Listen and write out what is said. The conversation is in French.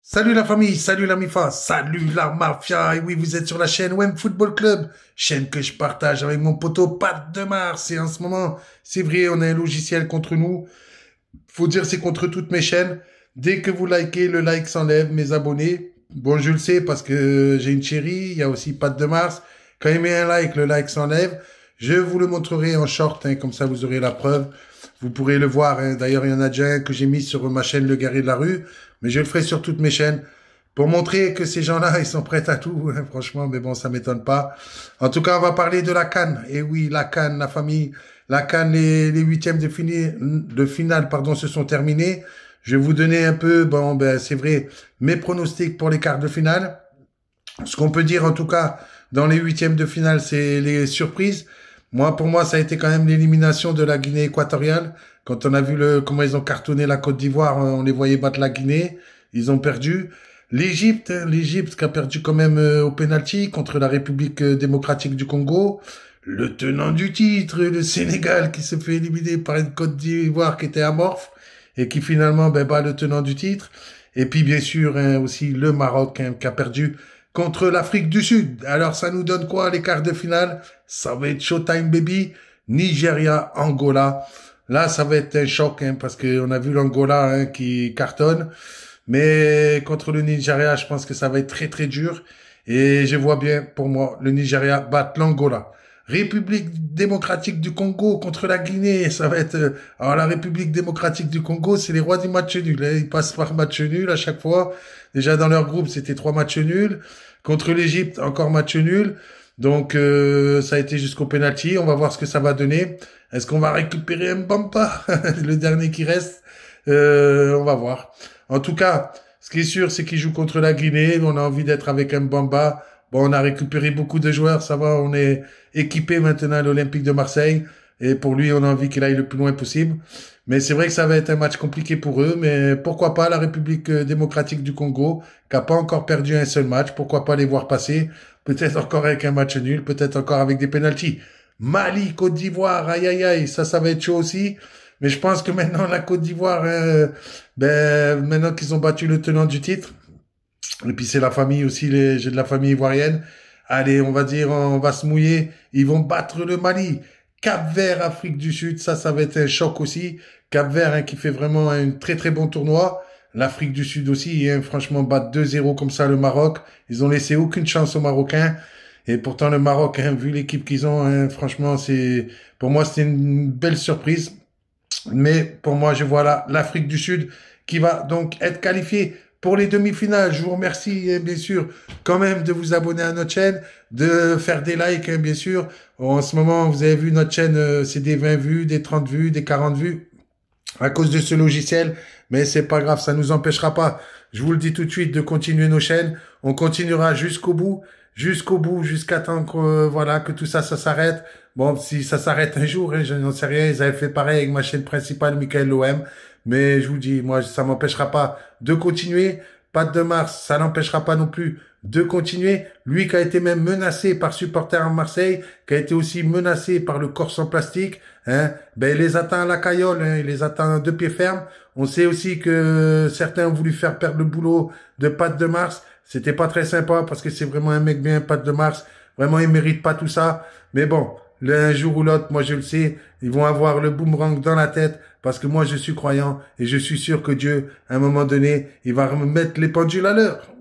Salut la famille, salut la MIFA, salut la mafia. Et oui, vous êtes sur la chaîne WEM Football Club, chaîne que je partage avec mon poteau Pat de Mars. Et en ce moment, c'est vrai, on a un logiciel contre nous. Faut dire c'est contre toutes mes chaînes. Dès que vous likez, le like s'enlève, mes abonnés. Bon, je le sais parce que j'ai une chérie, il y a aussi Pat de Mars. Quand il met un like, le like s'enlève. Je vous le montrerai en short, hein, comme ça vous aurez la preuve. Vous pourrez le voir, hein. D'ailleurs, il y en a déjà un que j'ai mis sur ma chaîne Le Guerrier de la Rue, mais je le ferai sur toutes mes chaînes pour montrer que ces gens-là, ils sont prêts à tout, hein, franchement, mais bon, ça m'étonne pas. En tout cas, on va parler de la CAN. Et oui, la CAN, la famille, la CAN, les huitièmes de finale, pardon, se sont terminés. Je vais vous donner un peu, bon, ben, c'est vrai, mes pronostics pour les quarts de finale. Ce qu'on peut dire, en tout cas, dans les huitièmes de finale, c'est les surprises. Moi, pour moi, ça a été quand même l'élimination de la Guinée équatoriale. Quand on a vu comment ils ont cartonné la Côte d'Ivoire, on les voyait battre la Guinée. Ils ont perdu. L'Égypte, l'Égypte qui a perdu quand même au penalty contre la République démocratique du Congo. Le tenant du titre, le Sénégal qui se fait éliminer par une Côte d'Ivoire qui était amorphe et qui finalement bat le tenant du titre. Et puis bien sûr aussi le Maroc qui a perdu contre l'Afrique du Sud. Alors ça nous donne quoi les quarts de finale? Ça va être Showtime baby, Nigeria, Angola. Là ça va être un choc parce qu'on a vu l'Angola qui cartonne. Mais contre le Nigeria, je pense que ça va être très très dur. Et je vois bien pour moi le Nigeria battre l'Angola. République démocratique du Congo contre la Guinée, ça va être... Alors la République démocratique du Congo, c'est les rois du match nul. Ils passent par match nul à chaque fois. Déjà dans leur groupe, c'était 3 matchs nuls. Contre l'Égypte, encore match nul. Donc ça a été jusqu'au penalty. On va voir ce que ça va donner. Est-ce qu'on va récupérer Mbamba, le dernier qui reste? On va voir. En tout cas, ce qui est sûr, c'est qu'il joue contre la Guinée. On a envie d'être avec Mbamba. Bon, on a récupéré beaucoup de joueurs, ça va, on est équipé maintenant à l'Olympique de Marseille. Et pour lui, on a envie qu'il aille le plus loin possible. Mais c'est vrai que ça va être un match compliqué pour eux. Mais pourquoi pas la République démocratique du Congo, qui n'a pas encore perdu un seul match. Pourquoi pas les voir passer? Peut-être encore avec un match nul, peut-être encore avec des pénaltys. Mali, Côte d'Ivoire, aïe aïe aïe, ça va être chaud aussi. Mais je pense que maintenant, la Côte d'Ivoire, maintenant qu'ils ont battu le tenant du titre, et puis c'est la famille aussi, j'ai de la famille ivoirienne. Allez, on va dire, on va se mouiller. Ils vont battre le Mali. Cap-Vert, Afrique du Sud, ça va être un choc aussi. Cap-Vert qui fait vraiment un très très bon tournoi. L'Afrique du Sud aussi, franchement, battre 2-0 comme ça le Maroc. Ils ont laissé aucune chance aux Marocains. Et pourtant le Maroc, vu l'équipe qu'ils ont, franchement, pour moi c'était une belle surprise. Mais pour moi, je vois là l'Afrique du Sud qui va donc être qualifiée pour les demi-finales. Je vous remercie, bien sûr, quand même de vous abonner à notre chaîne, de faire des likes, bien sûr. En ce moment, vous avez vu notre chaîne, c'est des 20 vues, des 30 vues, des 40 vues à cause de ce logiciel. Mais c'est pas grave, ça nous empêchera pas. Je vous le dis tout de suite de continuer nos chaînes. On continuera jusqu'au bout, jusqu'à temps que, voilà, que tout ça s'arrête. Bon, si ça s'arrête un jour, je n'en sais rien. Ils avaient fait pareil avec ma chaîne principale, Michael l'OM. Mais je vous dis, moi, ça m'empêchera pas de continuer. Pat de Mars, ça n'empêchera pas non plus de continuer. Lui qui a été même menacé par supporters à Marseille, qui a été aussi menacé par le Corse en plastique, il les atteint à la caillole, il les atteint de pied ferme. On sait aussi que certains ont voulu faire perdre le boulot de Pat de Mars. C'était pas très sympa parce que c'est vraiment un mec bien, Pat de Mars. Vraiment, il mérite pas tout ça. Mais bon, un jour ou l'autre, moi je le sais, ils vont avoir le boomerang dans la tête parce que moi je suis croyant et je suis sûr que Dieu, à un moment donné, il va remettre les pendules à l'heure.